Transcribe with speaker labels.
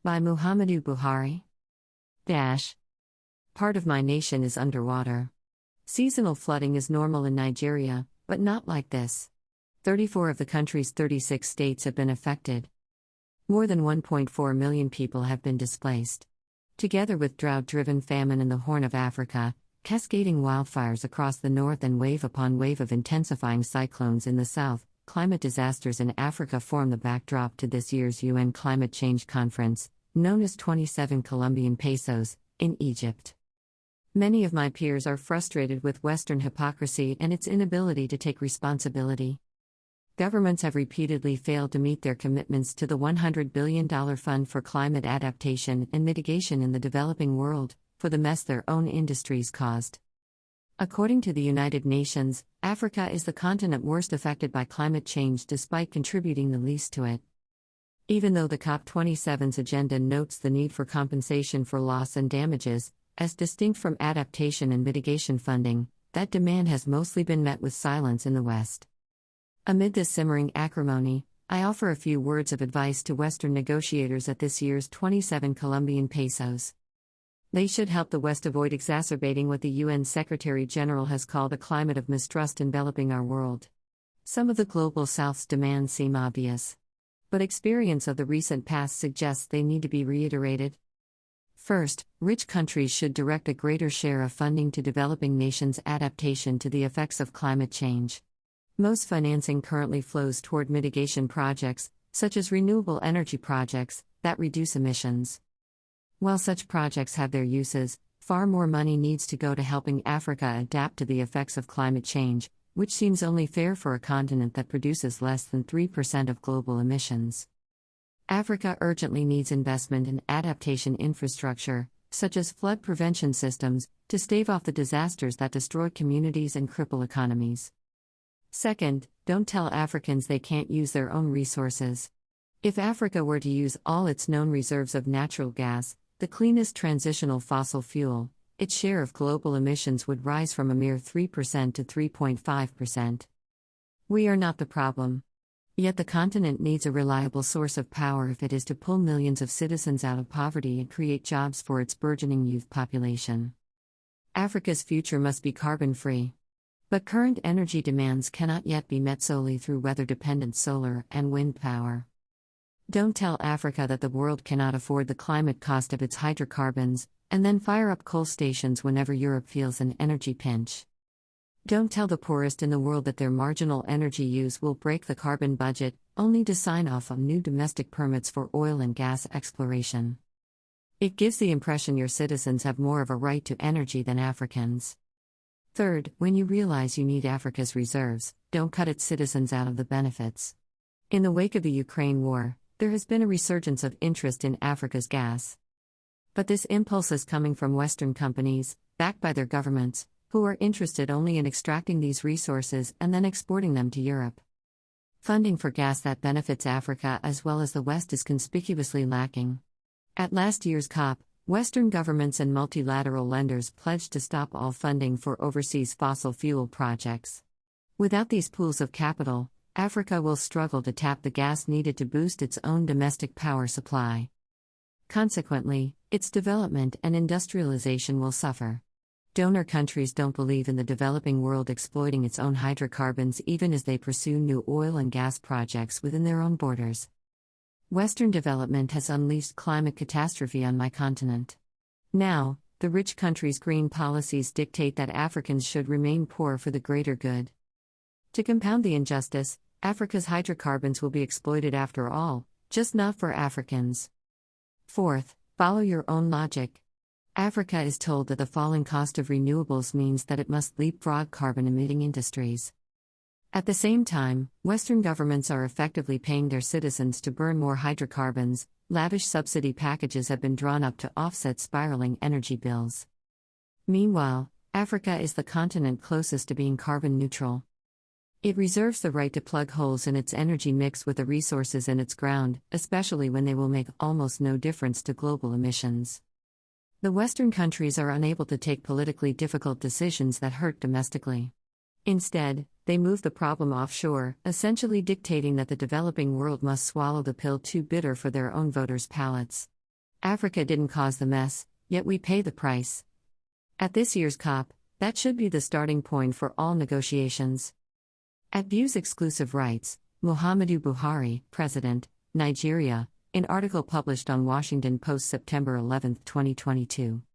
Speaker 1: By Muhammadu Buhari. Part of my nation is underwater. Seasonal flooding is normal in Nigeria, but not like this. 34 of the country's 36 states have been affected. More than 1.4 million people have been displaced. Together with drought-driven famine in the Horn of Africa, cascading wildfires across the north and wave upon wave of intensifying cyclones in the south, climate disasters in Africa form the backdrop to this year's UN Climate Change Conference, known as 27 Colombian pesos, in Egypt. Many of my peers are frustrated with Western hypocrisy and its inability to take responsibility. Governments have repeatedly failed to meet their commitments to the $100 billion Fund for Climate Adaptation and Mitigation in the Developing World, for the mess their own industries caused. According to the United Nations, Africa is the continent worst affected by climate change despite contributing the least to it. Even though the COP27's agenda notes the need for compensation for loss and damages, as distinct from adaptation and mitigation funding, that demand has mostly been met with silence in the West. Amid this simmering acrimony, I offer a few words of advice to Western negotiators at this year's 27 Colombian pesos. They should help the West avoid exacerbating what the UN Secretary-General has called a climate of mistrust enveloping our world. Some of the Global South's demands seem obvious, but experience of the recent past suggests they need to be reiterated. First, rich countries should direct a greater share of funding to developing nations' adaptation to the effects of climate change. Most financing currently flows toward mitigation projects, such as renewable energy projects, that reduce emissions. While such projects have their uses, far more money needs to go to helping Africa adapt to the effects of climate change, which seems only fair for a continent that produces less than 3% of global emissions. Africa urgently needs investment in adaptation infrastructure, such as flood prevention systems, to stave off the disasters that destroy communities and cripple economies. Second, don't tell Africans they can't use their own resources. If Africa were to use all its known reserves of natural gas, the cleanest transitional fossil fuel, its share of global emissions would rise from a mere 3% to 3.5%. We are not the problem. Yet the continent needs a reliable source of power if it is to pull millions of citizens out of poverty and create jobs for its burgeoning youth population. Africa's future must be carbon-free. But current energy demands cannot yet be met solely through weather-dependent solar and wind power. Don't tell Africa that the world cannot afford the climate cost of its hydrocarbons, and then fire up coal stations whenever Europe feels an energy pinch. Don't tell the poorest in the world that their marginal energy use will break the carbon budget, only to sign off on new domestic permits for oil and gas exploration. It gives the impression your citizens have more of a right to energy than Africans. Third, when you realize you need Africa's reserves, don't cut its citizens out of the benefits. In the wake of the Ukraine war, there has been a resurgence of interest in Africa's gas. But this impulse is coming from Western companies, backed by their governments, who are interested only in extracting these resources and then exporting them to Europe. Funding for gas that benefits Africa as well as the West is conspicuously lacking. At last year's COP, Western governments and multilateral lenders pledged to stop all funding for overseas fossil fuel projects. Without these pools of capital, Africa will struggle to tap the gas needed to boost its own domestic power supply. Consequently, its development and industrialization will suffer. Donor countries don't believe in the developing world exploiting its own hydrocarbons even as they pursue new oil and gas projects within their own borders. Western development has unleashed climate catastrophe on my continent. Now, the rich countries' green policies dictate that Africans should remain poor for the greater good. To compound the injustice, Africa's hydrocarbons will be exploited after all, just not for Africans. Fourth, follow your own logic. Africa is told that the falling cost of renewables means that it must leapfrog carbon-emitting industries. At the same time, Western governments are effectively paying their citizens to burn more hydrocarbons. Lavish subsidy packages have been drawn up to offset spiraling energy bills. Meanwhile, Africa is the continent closest to being carbon neutral. It reserves the right to plug holes in its energy mix with the resources in its ground, especially when they will make almost no difference to global emissions. The Western countries are unable to take politically difficult decisions that hurt domestically. Instead, they move the problem offshore, essentially dictating that the developing world must swallow the pill too bitter for their own voters' palates. Africa didn't cause the mess, yet we pay the price. At this year's COP, that should be the starting point for all negotiations. At Views Exclusive Rights, Muhammadu Buhari, President, Nigeria, in article published on Washington Post September 11, 2022.